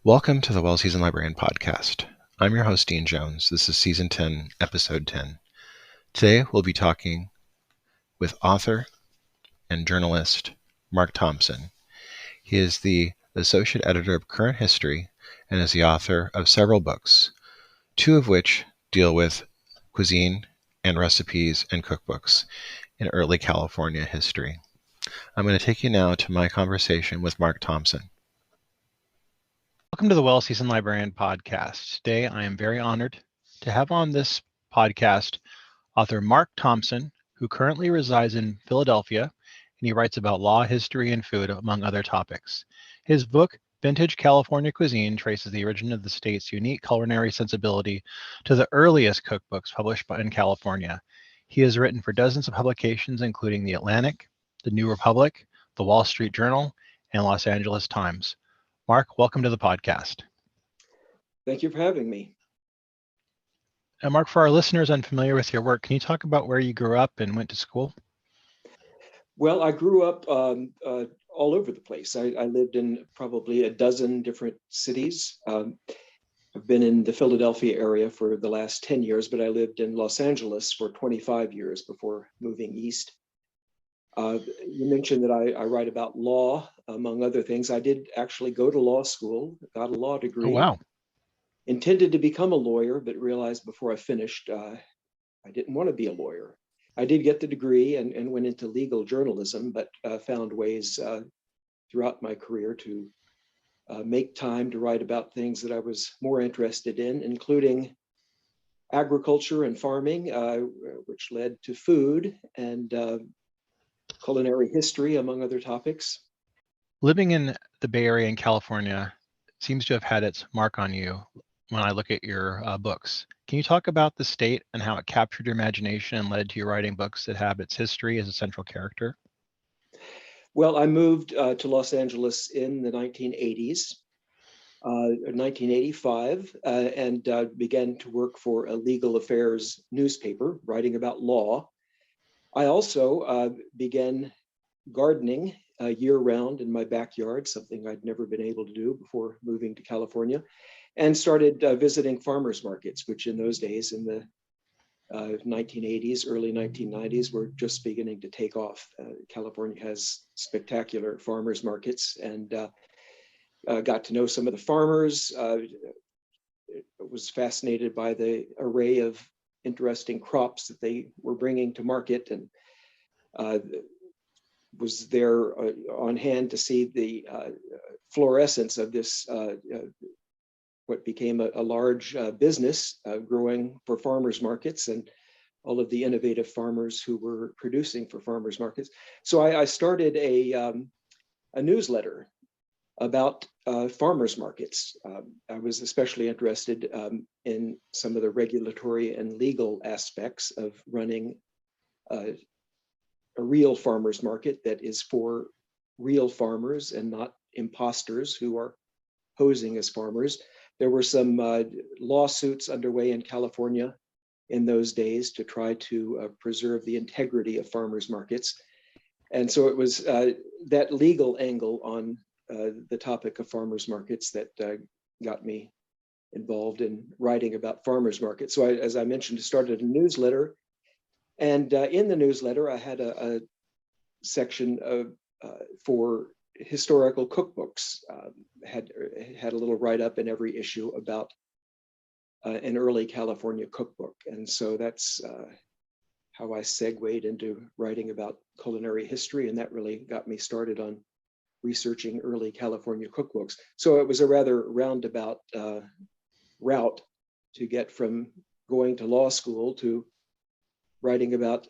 Welcome to the Well Seasoned Librarian Podcast. I'm your host, Dean Jones. This is Season 10, Episode 10. Today, we'll be talking with author and journalist Mark Thompson. He is the Associate Editor of Current History and is the author of several books, two of which deal with cuisine and recipes and cookbooks in early California history. I'm going to take you now to my conversation with Mark Thompson. Welcome to the Well Seasoned Librarian Podcast. Today, I am very honored to have on this podcast author Mark Thompson, who currently resides in Philadelphia, and he writes about law, history, and food, among other topics. His book, Vintage California Cuisine, traces the origin of the state's unique culinary sensibility to the earliest cookbooks published in California. He has written for dozens of publications, including The Atlantic, The New Republic, The Wall Street Journal, and Los Angeles Times. Mark, welcome to the podcast. Thank you for having me. And Mark, for our listeners unfamiliar with your work, can you talk about where you grew up and went to school? Well, I grew up all over the place. I lived in probably a dozen different cities. I've been in the Philadelphia area for the last 10 years, but I lived in Los Angeles for 25 years before moving east. You mentioned that I write about law, among other things. I did actually go to law school, got a law degree. Oh, wow. Intended to become a lawyer, but realized before I finished, I didn't want to be a lawyer. I did get the degree and went into legal journalism, but found ways throughout my career to make time to write about things that I was more interested in, including agriculture and farming, which led to food and culinary history, among other topics. Living in the Bay Area in California seems to have had its mark on you when I look at your books. Can you talk about the state and how it captured your imagination and led to you writing books that have its history as a central character? Well, I moved to Los Angeles in the 1980s, 1985, and began to work for a legal affairs newspaper, writing about law. I also began gardening year-round in my backyard, something I'd never been able to do before moving to California, and started visiting farmers markets, which in those days, in the 1980s, early 1990s, were just beginning to take off. California has spectacular farmers markets, and got to know some of the farmers. Was fascinated by the array of interesting crops that they were bringing to market, and was there on hand to see the fluorescence of this, what became a large business growing for farmers markets, and all of the innovative farmers who were producing for farmers markets. So I started a newsletter about farmers markets. I was especially interested in some of the regulatory and legal aspects of running a real farmers market that is for real farmers and not imposters who are posing as farmers. There were some lawsuits underway in California in those days to try to preserve the integrity of farmers markets. And so it was that legal angle on the topic of farmers markets that got me involved in writing about farmers markets. So as I mentioned, started a newsletter. And in the newsletter, I had a section for historical cookbooks. Had a little write-up in every issue about an early California cookbook. And so that's how I segued into writing about culinary history. And that really got me started on researching early California cookbooks. So it was a rather roundabout route to get from going to law school to writing about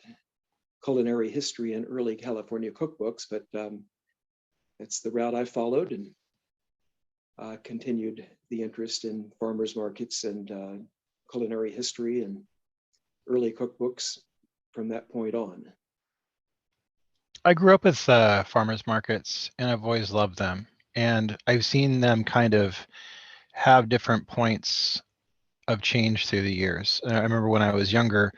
culinary history and early California cookbooks, but that's the route I followed, and continued the interest in farmers markets and culinary history and early cookbooks from that point on. I grew up with farmers markets, and I've always loved them. And I've seen them kind of have different points of change through the years. I remember when I was younger,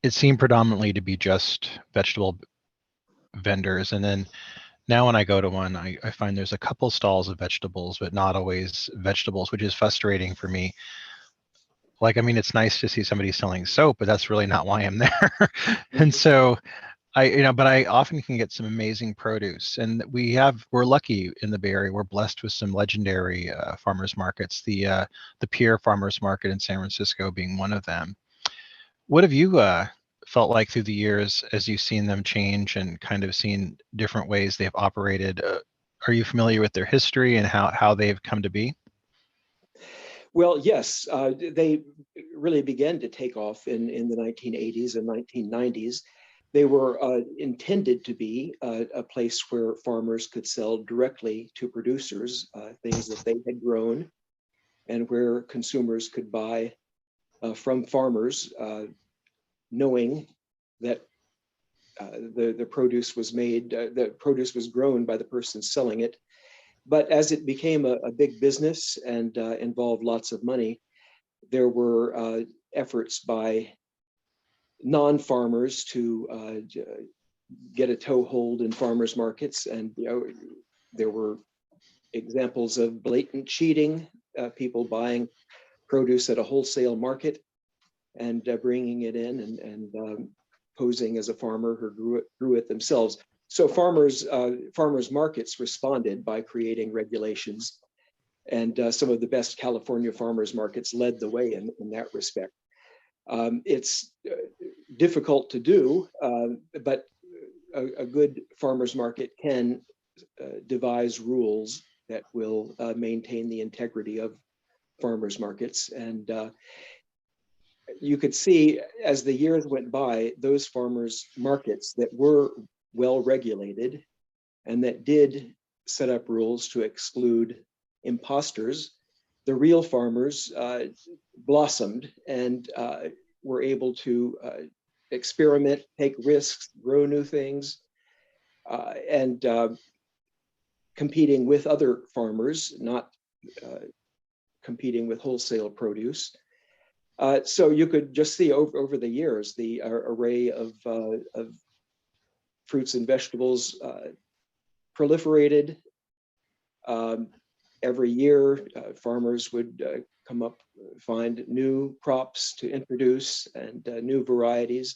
it seemed predominantly to be just vegetable vendors. And then Now when I go to one, I find there's a couple stalls of vegetables, but not always vegetables, which is frustrating for me. Like, I mean, it's nice to see somebody selling soap, but that's really not why I'm there. And Mhm. so but I often can get some amazing produce, and we're lucky in the Bay Area. We're blessed with some legendary farmers markets. The Pier Farmers Market in San Francisco being one of them. What have you felt like through the years as you've seen them change and kind of seen different ways they've operated? Are you familiar with their history and how they've come to be? Well, yes, they really began to take off in the 1980s and 1990s. They were intended to be a place where farmers could sell directly to producers things that they had grown, and where consumers could buy from farmers, knowing that the produce was made, the produce was grown by the person selling it. But as it became a big business and involved lots of money, there were efforts by non-farmers to get a toehold in farmers markets, and there were examples of blatant cheating, people buying produce at a wholesale market and bringing it in and posing as a farmer who grew it themselves. So farmers markets responded by creating regulations, and some of the best California farmers markets led the way in that respect. It's difficult to do, but a good farmers market can devise rules that will maintain the integrity of farmers markets. And you could see as the years went by, those farmers markets that were well regulated and that did set up rules to exclude imposters, the real farmers blossomed and were able to experiment, take risks, grow new things, and competing with other farmers, not competing with wholesale produce. So you could just see over the years the array of fruits and vegetables proliferated. Every year, farmers would find new crops to introduce and new varieties.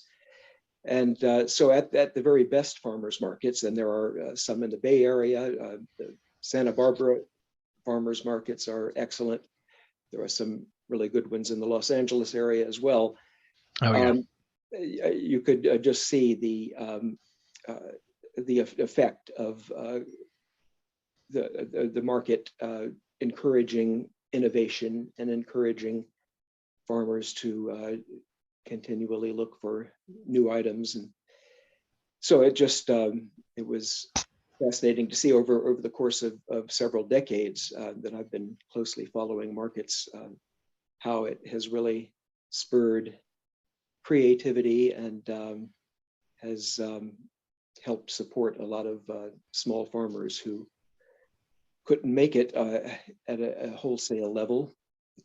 And so at the very best farmers markets, and there are some in the Bay Area, the Santa Barbara farmers markets are excellent. There are some really good ones in the Los Angeles area as well. Oh yeah. You could just see the effect of the market encouraging innovation and encouraging farmers to continually look for new items. And so it just it was fascinating to see over the course of several decades that I've been closely following markets, how it has really spurred creativity and has helped support a lot of small farmers who couldn't make it at a wholesale level,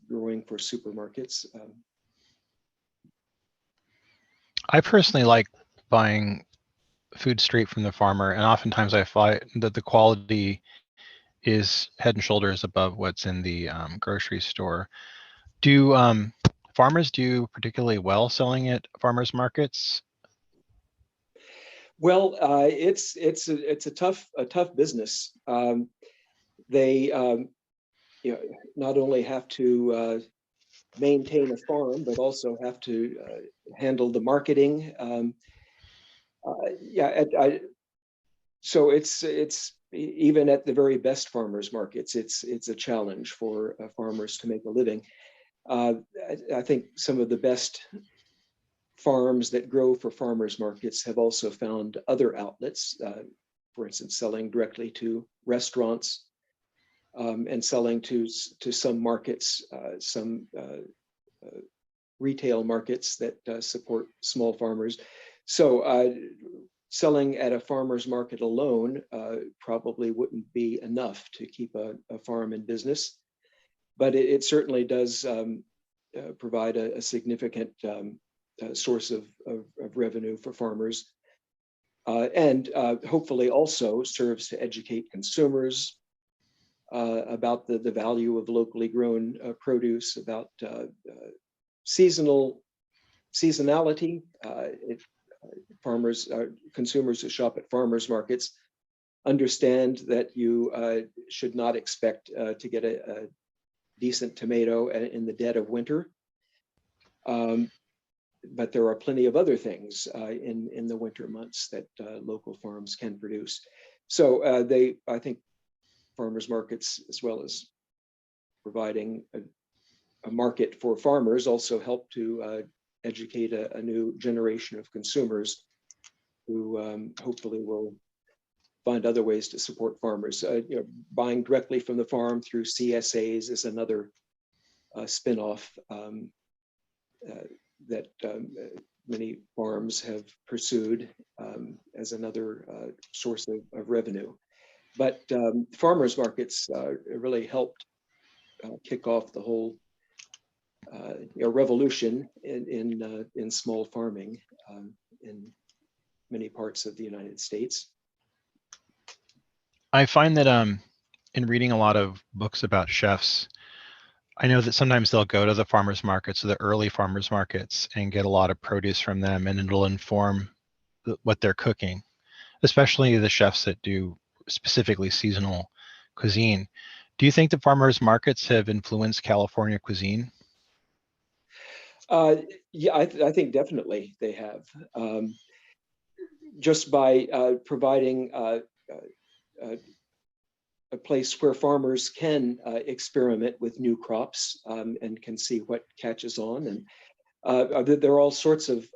growing for supermarkets. I personally like buying food straight from the farmer, and oftentimes I find that the quality is head and shoulders above what's in the grocery store. Do farmers do particularly well selling at farmers markets? Well, it's a tough business. They not only have to maintain a farm, but also have to handle the marketing. So it's even at the very best farmers markets, it's a challenge for farmers to make a living. I think some of the best farms that grow for farmers markets have also found other outlets, for instance, selling directly to restaurants, and selling to some markets, some retail markets that support small farmers. So selling at a farmer's market alone probably wouldn't be enough to keep a farm in business, but it certainly does provide a significant source of revenue for farmers. and hopefully also serves to educate consumers about the value of locally grown produce, about seasonality. Consumers who shop at farmers markets understand that you should not expect to get a decent tomato in the dead of winter. But there are plenty of other things in the winter months that local farms can produce. So I think farmers markets, as well as providing a market for farmers, also help to educate a new generation of consumers who hopefully will find other ways to support farmers. Buying directly from the farm through CSAs is another spinoff that many farms have pursued as another source of revenue. But farmers markets really helped kick off the whole revolution in small farming in many parts of the United States. I find that in reading a lot of books about chefs, I know that sometimes they'll go to the farmers markets or the early farmers markets and get a lot of produce from them, and it'll inform what they're cooking, especially the chefs that do specifically seasonal cuisine. Do you think the farmers markets have influenced California cuisine? Yeah, I think definitely they have. Just by providing a place where farmers can experiment with new crops and can see what catches on. And there are all sorts of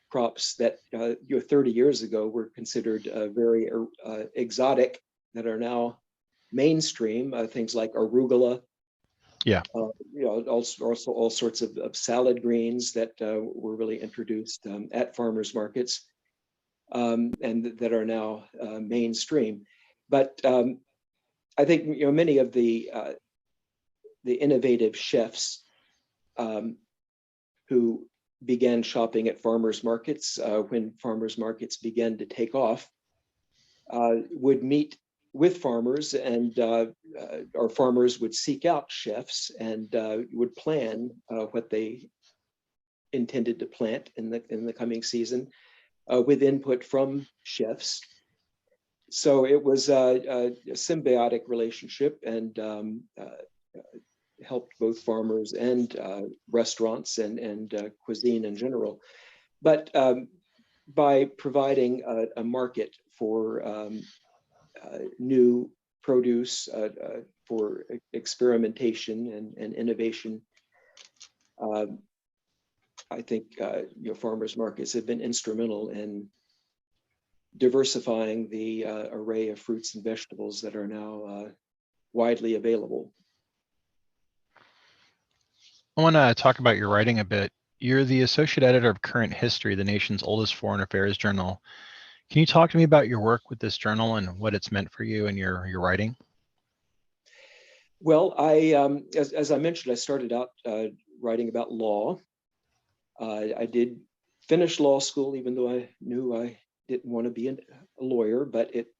crops that 30 years ago were considered very exotic that are now mainstream. Things like arugula. Yeah. Also all sorts of salad greens that were really introduced at farmers markets and that are now mainstream. But I think many of the innovative chefs who began shopping at farmers markets when farmers markets began to take off would meet with farmers, and our farmers would seek out chefs and would plan what they intended to plant in the coming season with input from chefs. So it was a symbiotic relationship and helped both farmers and restaurants and cuisine in general. But by providing a market for new produce, for experimentation and innovation, I think farmers markets have been instrumental in diversifying the array of fruits and vegetables that are now widely available. I want to talk about your writing a bit. You're the associate editor of Current History, the nation's oldest foreign affairs journal. Can you talk to me about your work with this journal and what it's meant for you and your writing? Well, as I mentioned, I started out writing about law. I did finish law school, even though I knew I didn't want to be a lawyer, but it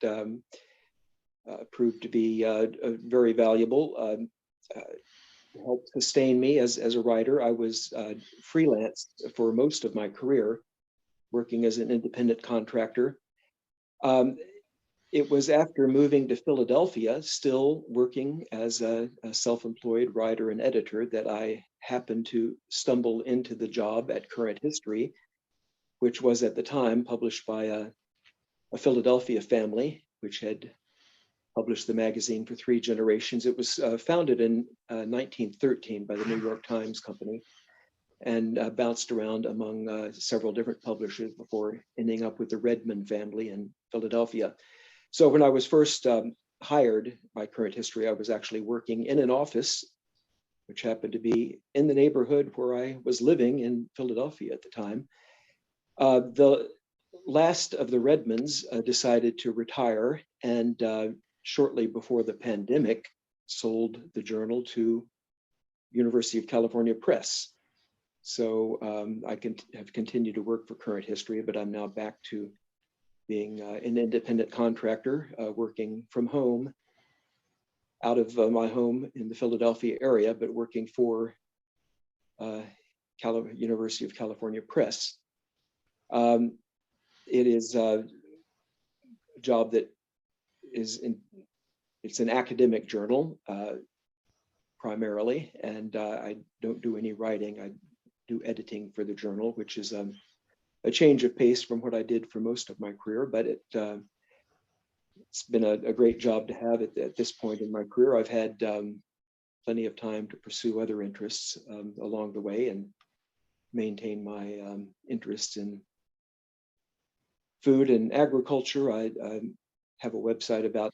proved to be very valuable. Helped sustain me as a writer. I was freelance for most of my career, working as an independent contractor. It was after moving to Philadelphia, still working as a self-employed writer and editor, that I happened to stumble into the job at Current History, which was at the time published by a Philadelphia family, which had published the magazine for 3 generations. It was founded in 1913 by the New York Times Company and bounced around among several different publishers before ending up with the Redmond family in Philadelphia. So when I was first hired by Current History, I was actually working in an office, which happened to be in the neighborhood where I was living in Philadelphia at the time. The last of the Redmonds decided to retire, and shortly before the pandemic, sold the journal to University of California Press. So I have continued to work for Current History, but I'm now back to being an independent contractor, working from home, out of my home in the Philadelphia area, but working for University of California Press. It is a job that it's an academic journal primarily, and I don't do any writing. I do editing for the journal, which is a change of pace from what I did for most of my career, but it's been a great job to have at this point in my career. I've had plenty of time to pursue other interests along the way and maintain my interests in food and agriculture. I have a website about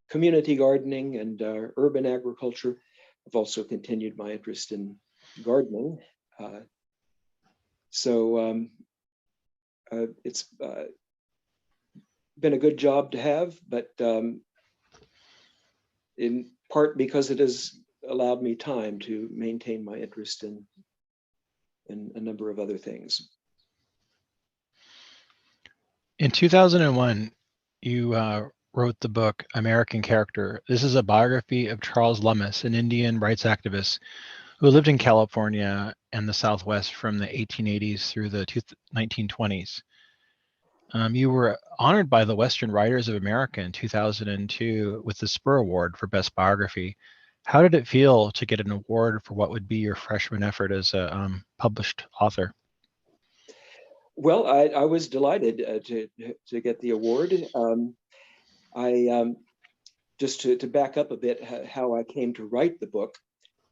community gardening and urban agriculture. I've also continued my interest in gardening. So it's been a good job to have, but in part because it has allowed me time to maintain my interest in a number of other things. In 2001, you wrote the book American Character. This is a biography of Charles Lummis, an Indian rights activist who lived in California and the Southwest from the 1880s through the 1920s. You were honored by the Western Writers of America in 2002 with the Spur Award for Best Biography. How did it feel to get an award for what would be your freshman effort as a published author? Well, I was delighted to get the award. Just to back up a bit, how I came to write the book.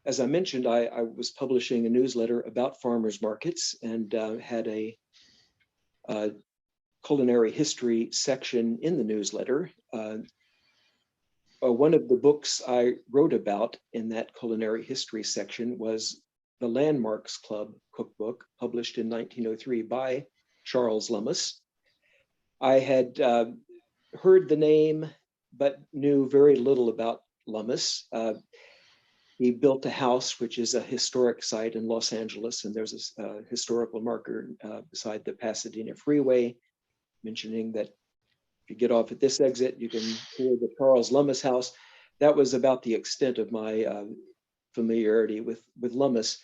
As I mentioned, I was publishing a newsletter about farmers markets and had a culinary history section in the newsletter. One of the books I wrote about in that culinary history section was the Landmarks Club cookbook, published in 1903 by Charles Lummis. I had heard the name, but knew very little about Lummis. He built a house, which is a historic site in Los Angeles, and there's a historical marker beside the Pasadena Freeway, mentioning that if you get off at this exit, you can hear the Charles Lummis house. That was about the extent of my familiarity with Lummis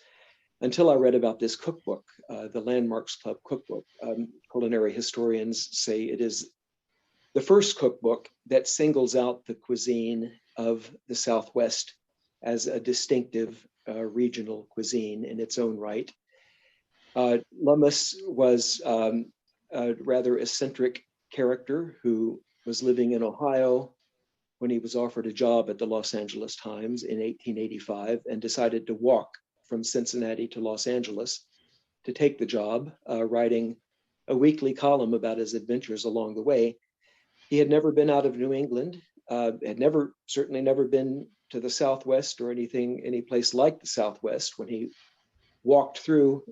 until I read about this cookbook, the Landmarks Club cookbook. Culinary historians say it is the first cookbook that singles out the cuisine of the Southwest as a distinctive regional cuisine in its own right. Lummis was a rather eccentric character who was living in Ohio when he was offered a job at the Los Angeles Times in 1885 and decided to walk from Cincinnati to Los Angeles to take the job, writing a weekly column about his adventures along the way. He had never been out of New England, had certainly never been to the Southwest or any place like the Southwest when he walked through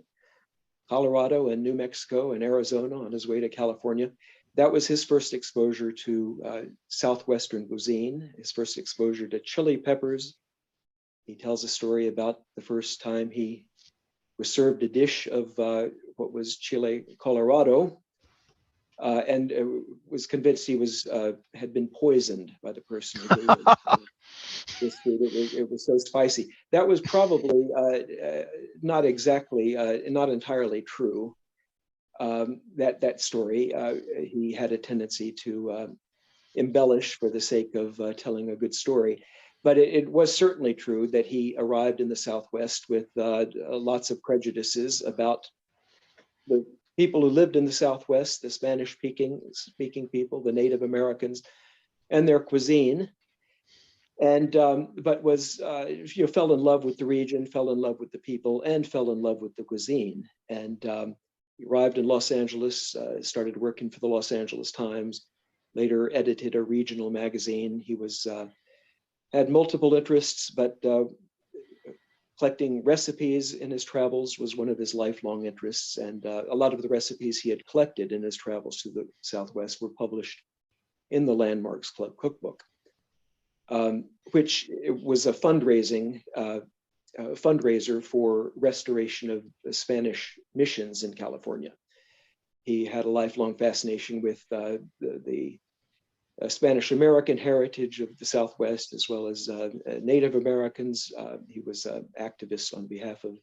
Colorado and New Mexico and Arizona on his way to California. That was his first exposure to Southwestern cuisine, his first exposure to chili peppers. He tells a story about the first time he was served a dish of what was chile colorado, and was convinced he had been poisoned by the person who gave him this food. It was so spicy. That was probably not entirely true. That story, he had a tendency to embellish for the sake of telling a good story. But it was certainly true that he arrived in the Southwest with lots of prejudices about the people who lived in the Southwest, the Spanish-speaking people, the Native Americans, and their cuisine. And but fell in love with the region, fell in love with the people, and fell in love with the cuisine. And he arrived in Los Angeles, started working for the Los Angeles Times, later edited a regional magazine. He had multiple interests, but collecting recipes in his travels was one of his lifelong interests. And a lot of the recipes he had collected in his travels to the Southwest were published in the Landmarks Club cookbook, which was a fundraiser for restoration of the Spanish missions in California. He had a lifelong fascination with the Spanish American heritage of the Southwest, as well as Native Americans. He was an activist on behalf of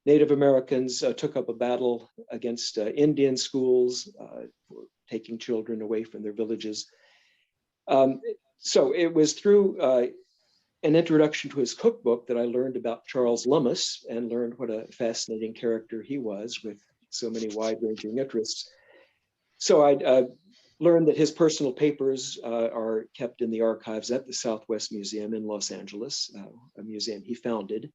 Native Americans, took up a battle against Indian schools for taking children away from their villages. So it was through an introduction to his cookbook that I learned about Charles Lummis and learned what a fascinating character he was with so many wide-ranging interests. So I learned that his personal papers are kept in the archives at the Southwest Museum in Los Angeles, a museum he founded.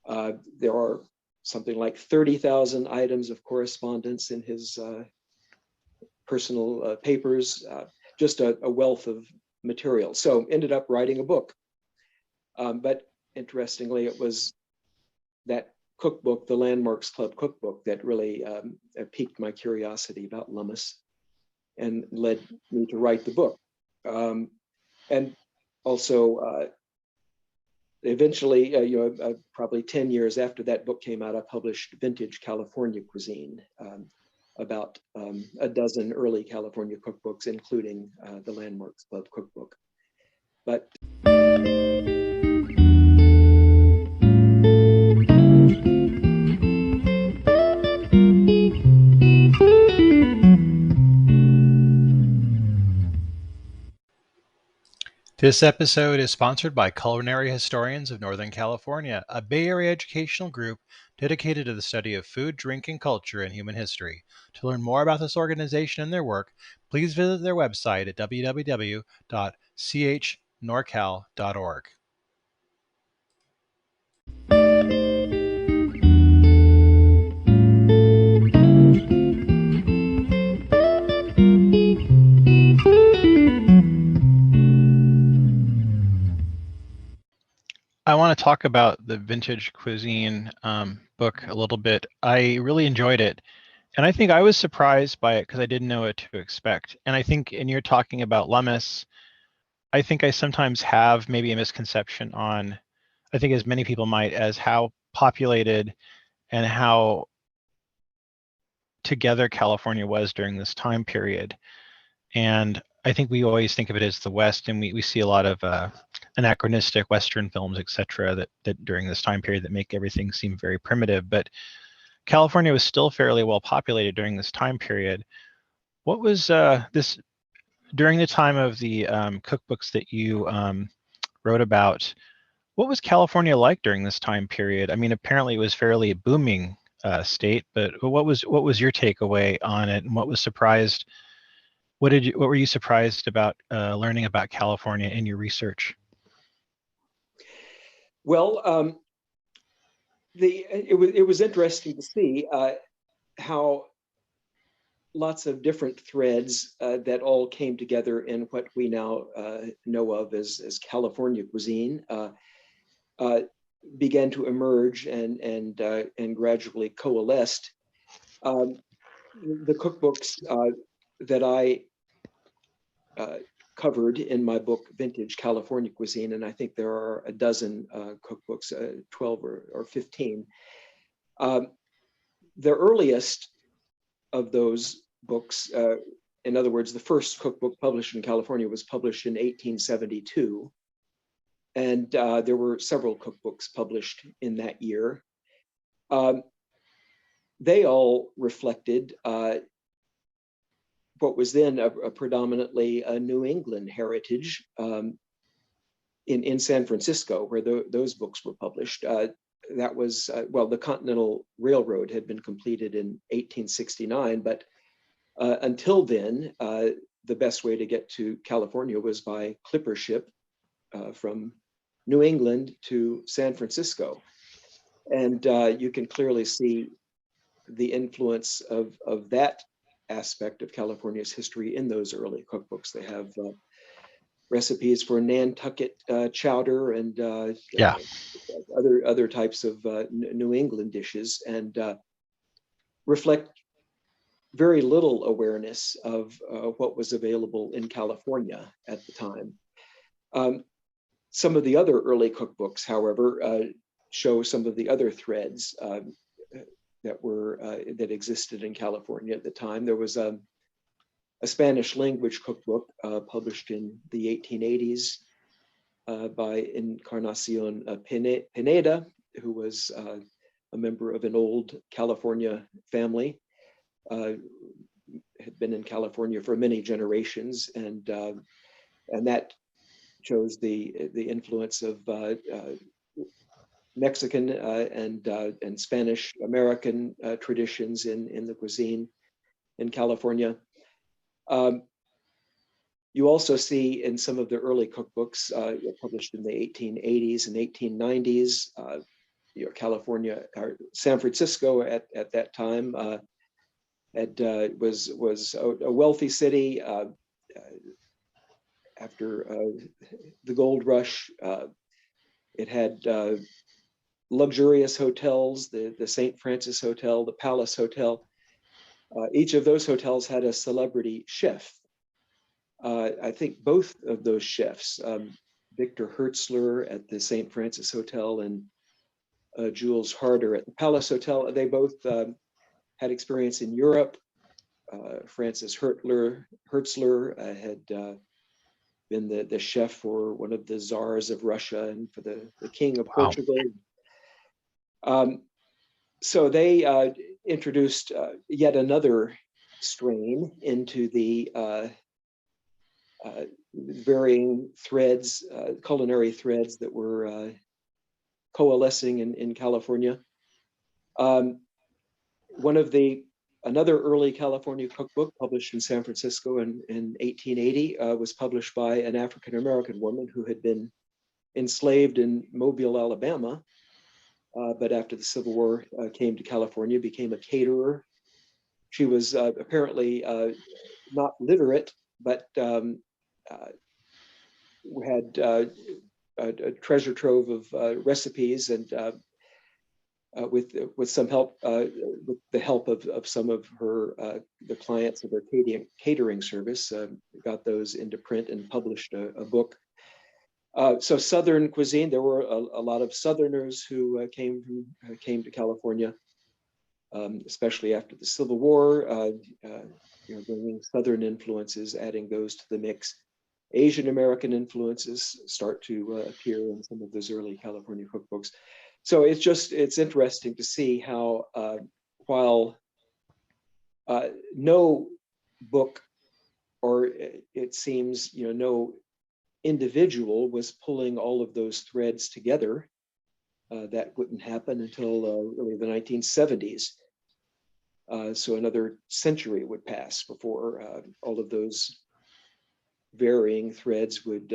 There are something like 30,000 items of correspondence in his personal papers, just a wealth of material. So ended up writing a book. But interestingly, it was that cookbook, the Landmarks Club cookbook, that really piqued my curiosity about Lummis and led me to write the book. And also, eventually, probably 10 years after that book came out, I published Vintage California Cuisine, about a dozen early California cookbooks, including the Landmarks Club cookbook. But This episode is sponsored by Culinary Historians of Northern California, a Bay Area educational group dedicated to the study of food, drink, and culture in human history. To learn more about this organization and their work, please visit their website at www.chnorcal.org. I want to talk about the Vintage Cuisine book a little bit. I really enjoyed it. And I think I was surprised by it because I didn't know what to expect. And I think in your talking about Lummis, I think I sometimes have maybe a misconception on, I think as many people might, as how populated and how together California was during this time period. And I think we always think of it as the West, and we see a lot of anachronistic Western films, et cetera, that during this time period that make everything seem very primitive. But California was still fairly well populated during this time period. What was this during the time of the cookbooks that you wrote about? What was California like during this time period? I mean, apparently it was fairly booming state, but what was your takeaway on it, and what were you surprised about learning about California in your research? well, it was interesting to see how lots of different threads that all came together in what we now know of as California cuisine began to emerge and gradually coalesced. The cookbooks that I covered in my book, Vintage California Cuisine, and I think there are a dozen cookbooks, 12 or 15. The earliest of those books, in other words, the first cookbook published in California was published in 1872. And there were several cookbooks published in that year. They all reflected what was then a predominantly a New England heritage in San Francisco, where those books were published. That was, well, the Continental Railroad had been completed in 1869, but until then, the best way to get to California was by clipper ship from New England to San Francisco. And you can clearly see the influence of that aspect of California's history in those early cookbooks. They have recipes for Nantucket chowder and other types of New England dishes, and reflect very little awareness of what was available in California at the time. Some of the other early cookbooks, however, show some of the other threads. that existed in California at the time. There was a Spanish language cookbook published in the 1880s by Encarnacion Pineda, who was a member of an old California family, had been in California for many generations, and that shows the influence of Mexican and Spanish American traditions in the cuisine in California. You also see in some of the early cookbooks published in the 1880s and 1890s, California or San Francisco at that time was a wealthy city after the gold rush. It had luxurious hotels, the St. Francis Hotel, the Palace Hotel. Each of those hotels had a celebrity chef. I think both of those chefs, Victor Hertzler at the St. Francis Hotel and Jules Harder at the Palace Hotel, they both had experience in Europe. Francis Hertzler had been the chef for one of the czars of Russia and for the king of Portugal. So they introduced yet another strain into the varying threads, culinary threads that were coalescing in California. Another early California cookbook published in San Francisco in 1880 was published by an African-American woman who had been enslaved in Mobile, Alabama, but after the Civil War came to California, became a caterer. She was apparently not literate, but had a treasure trove of recipes, and with some help, with the help of some of her the clients of her catering service, got those into print and published a book. So Southern cuisine, there were a lot of Southerners who came to California, especially after the Civil War, bringing Southern influences, adding those to the mix. Asian American influences start to appear in some of those early California cookbooks. So it's interesting to see how while no book, or it seems, no individual was pulling all of those threads together, that wouldn't happen until really the 1970s. So another century would pass before all of those varying threads would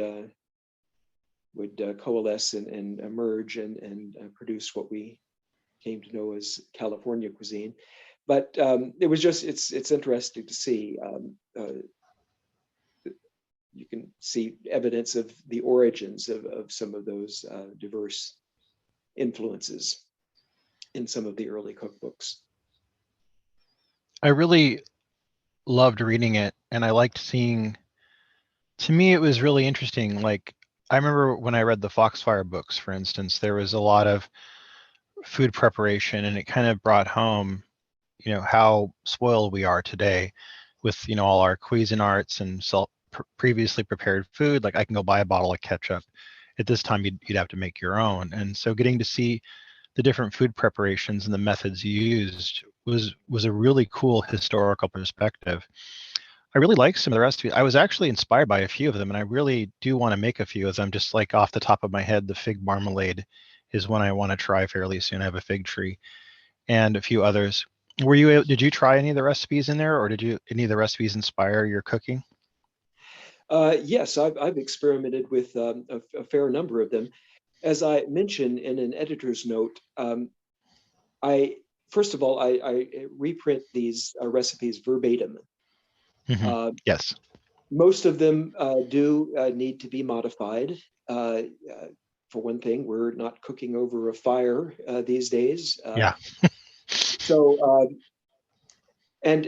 coalesce and emerge and produce what we came to know as California cuisine. But it was it's interesting to see. You can see evidence of the origins of some of those diverse influences in some of the early cookbooks. I really loved reading it, and I liked seeing. To me, it was really interesting. Like, I remember when I read the Foxfire books, for instance, there was a lot of food preparation, and it kind of brought home, how spoiled we are today with, all our Cuisinarts and previously prepared food. Like, I can go buy a bottle of ketchup. At this time, you'd have to make your own. And so getting to see the different food preparations and the methods used was a really cool historical perspective. I really like some of the recipes. I was actually inspired by a few of them, and I really do want to make a few of them. Just like off the top of my head, the fig marmalade is one I want to try fairly soon. I have a fig tree, and a few others. Did you try any of the recipes in there, or did any of the recipes inspire your cooking? Yes, I've experimented with a fair number of them. As I mentioned in an editor's note, first of all, I reprint these recipes verbatim. Mm-hmm. Yes. Most of them do need to be modified. For one thing, we're not cooking over a fire these days. Yeah. So, and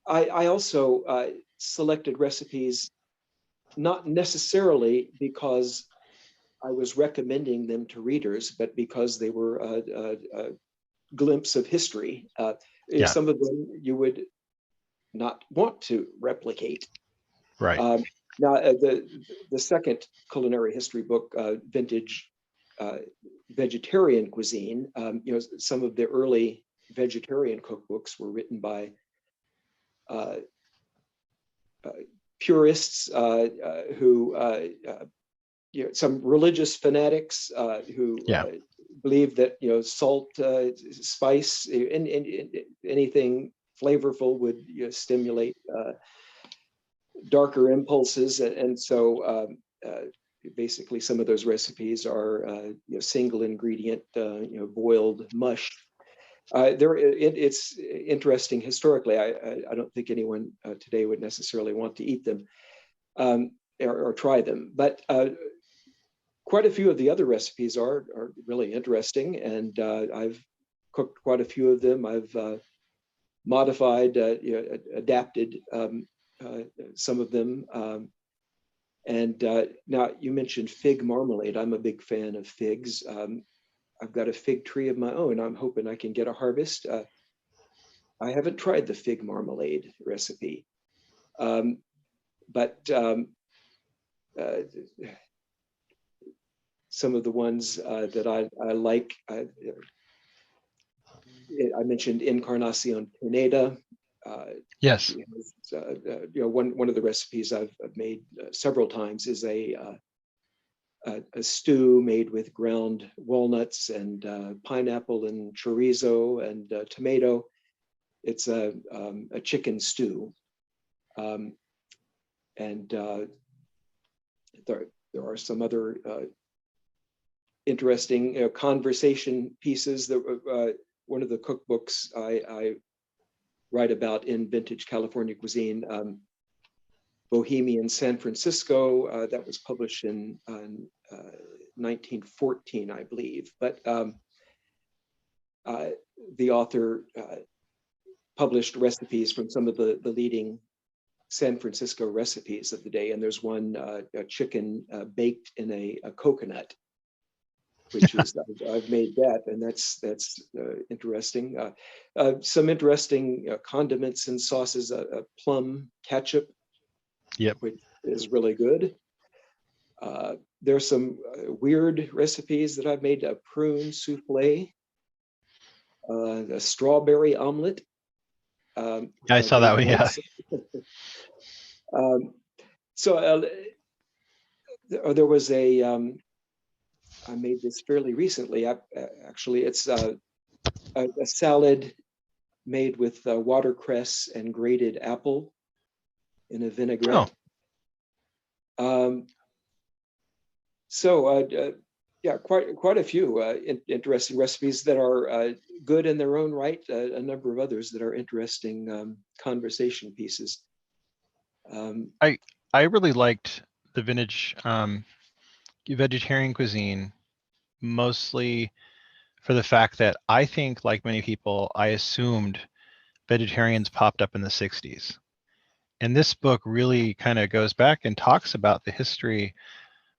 I also selected recipes not necessarily because I was recommending them to readers, but because they were glimpse of history. Yeah. Some of them you would not want to replicate. Right. Now, the second culinary history book, Vintage Vegetarian Cuisine, some of the early vegetarian cookbooks were written by purists who, some religious fanatics who believe that salt, spice, anything flavorful would stimulate darker impulses, and so basically some of those recipes are single ingredient, boiled mush. It's interesting historically. I don't think anyone today would necessarily want to eat them or try them, but quite a few of the other recipes are really interesting, and I've cooked quite a few of them. I've modified, adapted some of them. And now you mentioned fig marmalade. I'm a big fan of figs. I've got a fig tree of my own. I'm hoping I can get a harvest. I haven't tried the fig marmalade recipe, but some of the ones that I like, I mentioned Encarnacion Pineda. Yes. One of the recipes I've made several times is a stew made with ground walnuts and pineapple and chorizo and tomato. It's a chicken stew, and there are some other interesting conversation pieces. That one of the cookbooks I write about in Vintage California Cuisine, Bohemian San Francisco, that was published in 1914, I believe. But the author published recipes from some of the leading San Francisco recipes of the day. And there's one chicken baked in a coconut, which is, I've made that, and that's interesting. Some interesting condiments and sauces, plum ketchup, which is really good. There's some weird recipes that I've made, a prune souffle, a strawberry omelet. I saw that one, yeah. So there was I made this fairly recently. Actually, it's a salad made with watercress and grated apple in a vinaigrette. Yeah, quite a few interesting recipes that are good in their own right. A number of others that are interesting conversation pieces. I really liked the vintage vegetarian cuisine, mostly for the fact that I think, like many people, I assumed vegetarians popped up in the 60s. And this book really kind of goes back and talks about the history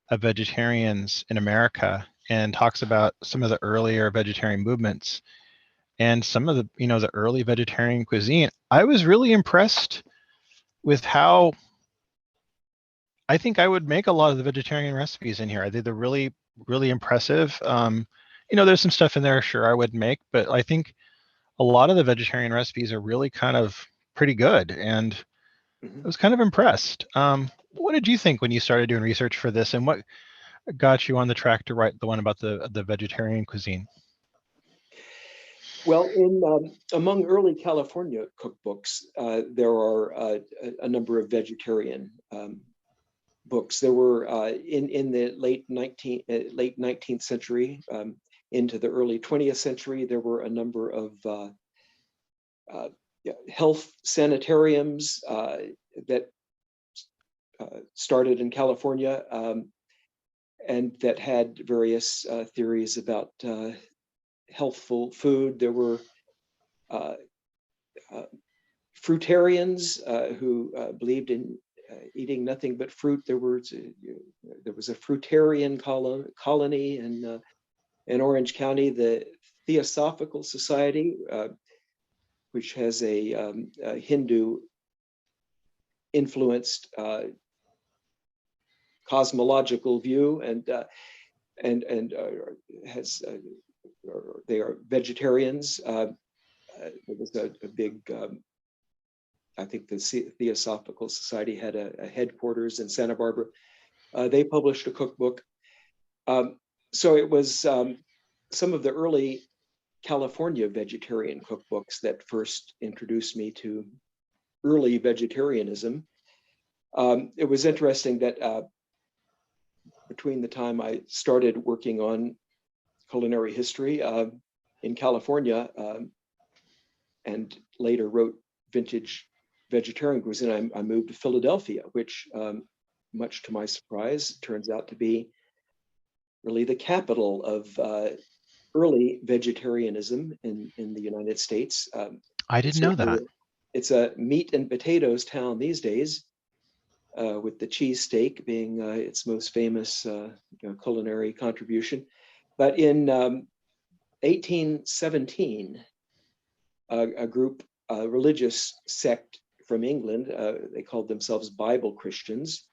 of vegetarians in America, and talks about some of the earlier vegetarian movements and some of the, the early vegetarian cuisine. I was really impressed with how I think I would make a lot of the vegetarian recipes in here. I think they're really, really impressive. There's some stuff in there, sure, I would make, but I think a lot of the vegetarian recipes are really kind of pretty good, and I was kind of impressed. What did you think when you started doing research for this, and what got you on the track to write the one about the vegetarian cuisine? Well, among early California cookbooks, there are a number of vegetarian books. There were in the late 19th century into the early 20th century, there were a number of health sanitariums that started in California, and that had various theories about healthful food. There were fruitarians who believed in eating nothing but fruit. There was a fruitarian colony in Orange County. The Theosophical Society, which has a Hindu influenced cosmological view, and has they are vegetarians. There was a big, I think the Theosophical Society had a headquarters in Santa Barbara. They published a cookbook. So it was some of the early California vegetarian cookbooks that first introduced me to early vegetarianism. It was interesting that between the time I started working on culinary history in California and later wrote Vintage Vegetarian Cuisine, I moved to Philadelphia, which much to my surprise turns out to be really the capital of early vegetarianism in the United States. I didn't know that. It's a meat and potatoes town these days, with the cheesesteak being its most famous culinary contribution. But in 1817, a group, a religious sect from England, they called themselves Bible Christians,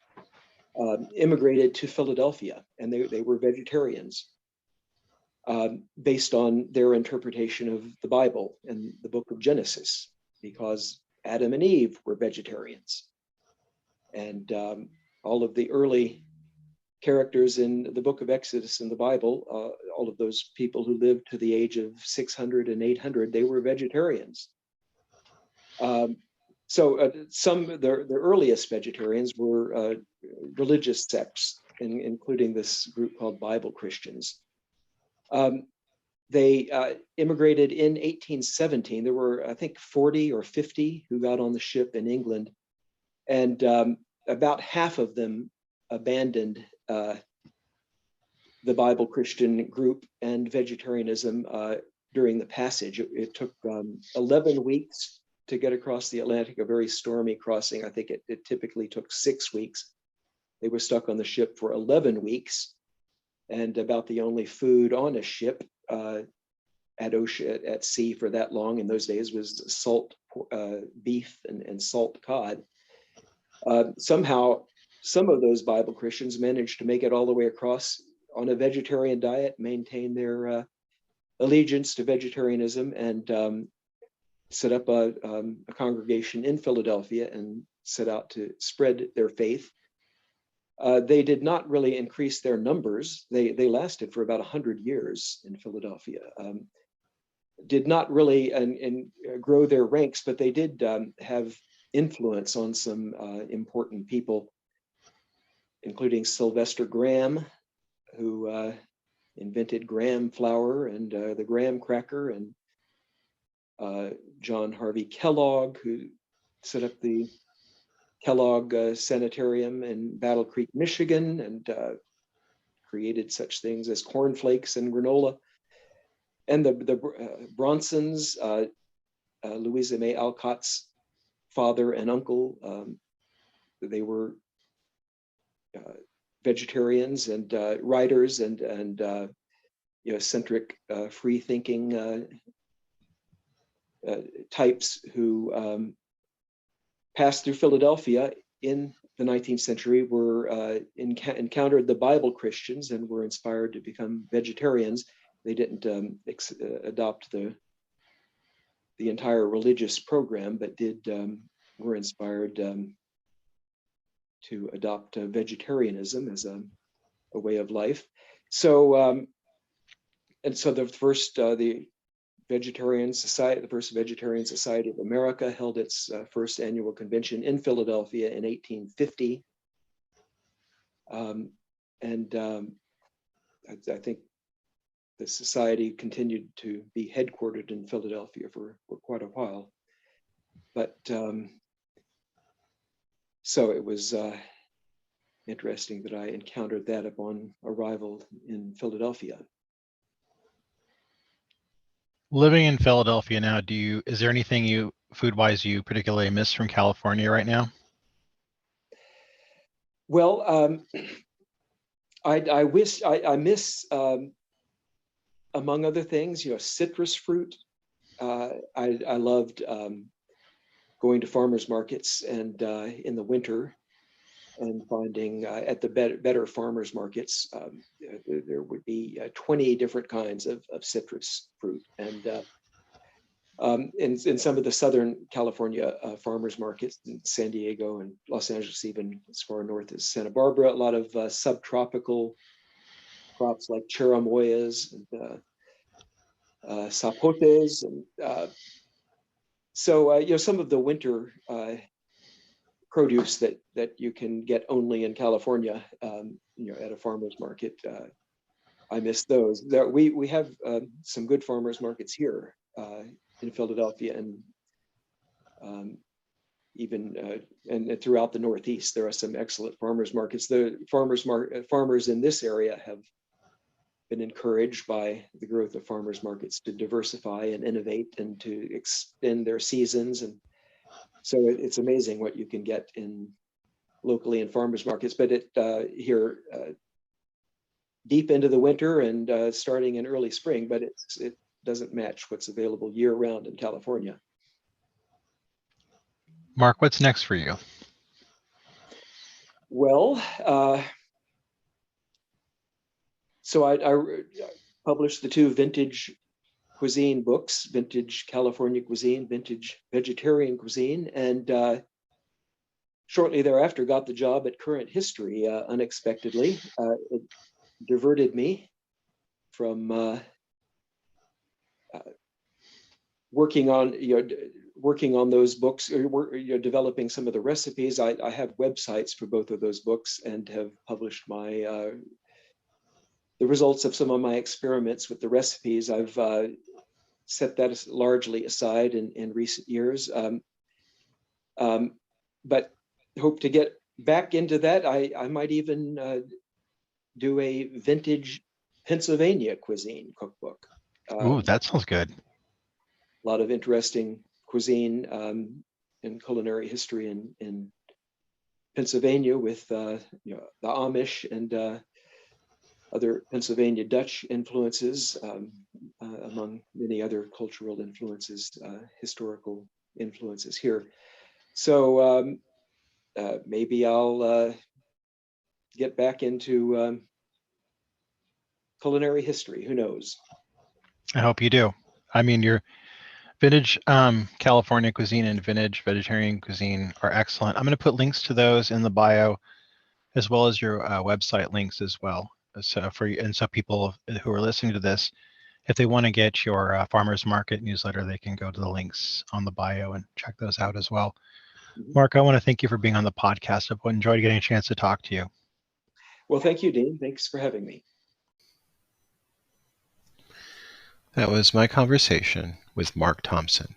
immigrated to Philadelphia, and they were vegetarians based on their interpretation of the Bible and the book of Genesis, because Adam and Eve were vegetarians. And all of the early characters in the book of Exodus in the Bible, all of those people who lived to the age of 600 and 800, they were vegetarians. So the earliest vegetarians were religious sects, including this group called Bible Christians. They immigrated in 1817. There were, I think, 40 or 50 who got on the ship in England, and about half of them abandoned the Bible Christian group and vegetarianism during the passage. It took 11 weeks to get across the Atlantic, a very stormy crossing. I think it typically took 6 weeks. They were stuck on the ship for 11 weeks, and about the only food on a ship at sea for that long in those days was salt beef and salt cod. Somehow, some of those Bible Christians managed to make it all the way across on a vegetarian diet, maintain their allegiance to vegetarianism, and set up a congregation in Philadelphia and set out to spread their faith. They did not really increase their numbers. They lasted for about 100 years in Philadelphia. Did not really grow their ranks, but they did have influence on some important people, including Sylvester Graham, who invented graham flour and the graham cracker, and John Harvey Kellogg, who set up the Kellogg Sanitarium in Battle Creek, Michigan, and created such things as cornflakes and granola. And the Bronsons, Louisa May Alcott's father and uncle, they were vegetarians and writers and eccentric, free-thinking types who passed through Philadelphia in the 19th century, were encountered the Bible Christians and were inspired to become vegetarians. They didn't adopt the entire religious program, but were inspired to adopt vegetarianism as a way of life. So the first the Vegetarian Society, the first Vegetarian Society of America, held its first annual convention in Philadelphia in 1850. I think the society continued to be headquartered in Philadelphia for quite a while. But so it was interesting that I encountered that upon arrival in Philadelphia. Living in Philadelphia now, is there anything food-wise you particularly miss from California right now? Well, I miss among other things, citrus fruit. I loved going to farmers markets and in the winter and finding at the better farmers markets, there would be 20 different kinds of citrus fruit. And in some of the Southern California farmers markets in San Diego and Los Angeles, even as far north as Santa Barbara, a lot of subtropical crops like cherimoyas and sapotes. And so some of the winter produce that you can get only in California, at a farmer's market. I miss those. We have some good farmers markets here in Philadelphia, and even and throughout the Northeast. There are some excellent farmers markets. The farmers in this area have been encouraged by the growth of farmers markets to diversify and innovate and to extend their seasons. And so it's amazing what you can get locally in farmers markets. But here deep into the winter and starting in early spring, but it doesn't match what's available year round in California. Mark, what's next for you? Well, so I published the 2 vintage cuisine books, Vintage California Cuisine, Vintage Vegetarian Cuisine, and shortly thereafter got the job at Current History unexpectedly. It diverted me from working on those books, or developing some of the recipes. I have websites for both of those books and have published the results of some of my experiments with the recipes. I've set that largely aside in recent years, but hope to get back into that. I might even do a vintage Pennsylvania cuisine cookbook. Ooh, that sounds good. A lot of interesting cuisine and culinary history in Pennsylvania with the Amish and other Pennsylvania Dutch influences, among many other cultural influences, historical influences here. So maybe I'll get back into culinary history. Who knows? I hope you do. I mean, your vintage California cuisine and vintage vegetarian cuisine are excellent. I'm going to put links to those in the bio, as well as your website links as well. So so people who are listening to this, if they want to get your farmers market newsletter, they can go to the links on the bio and check those out as well. Mm-hmm. Mark, I want to thank you for being on the podcast. I've enjoyed getting a chance to talk to you. Well, thank you, Dean. Thanks for having me. That was my conversation with Mark Thompson.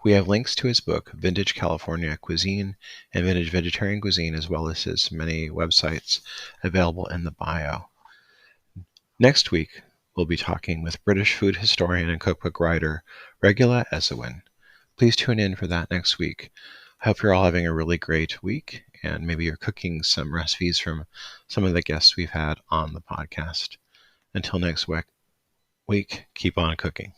We have links to his book, Vintage California Cuisine and Vintage Vegetarian Cuisine, as well as his many websites available in the bio. Next week, we'll be talking with British food historian and cookbook writer Regula Esewin. Please tune in for that next week. I hope you're all having a really great week, and maybe you're cooking some recipes from some of the guests we've had on the podcast. Until next week, keep on cooking.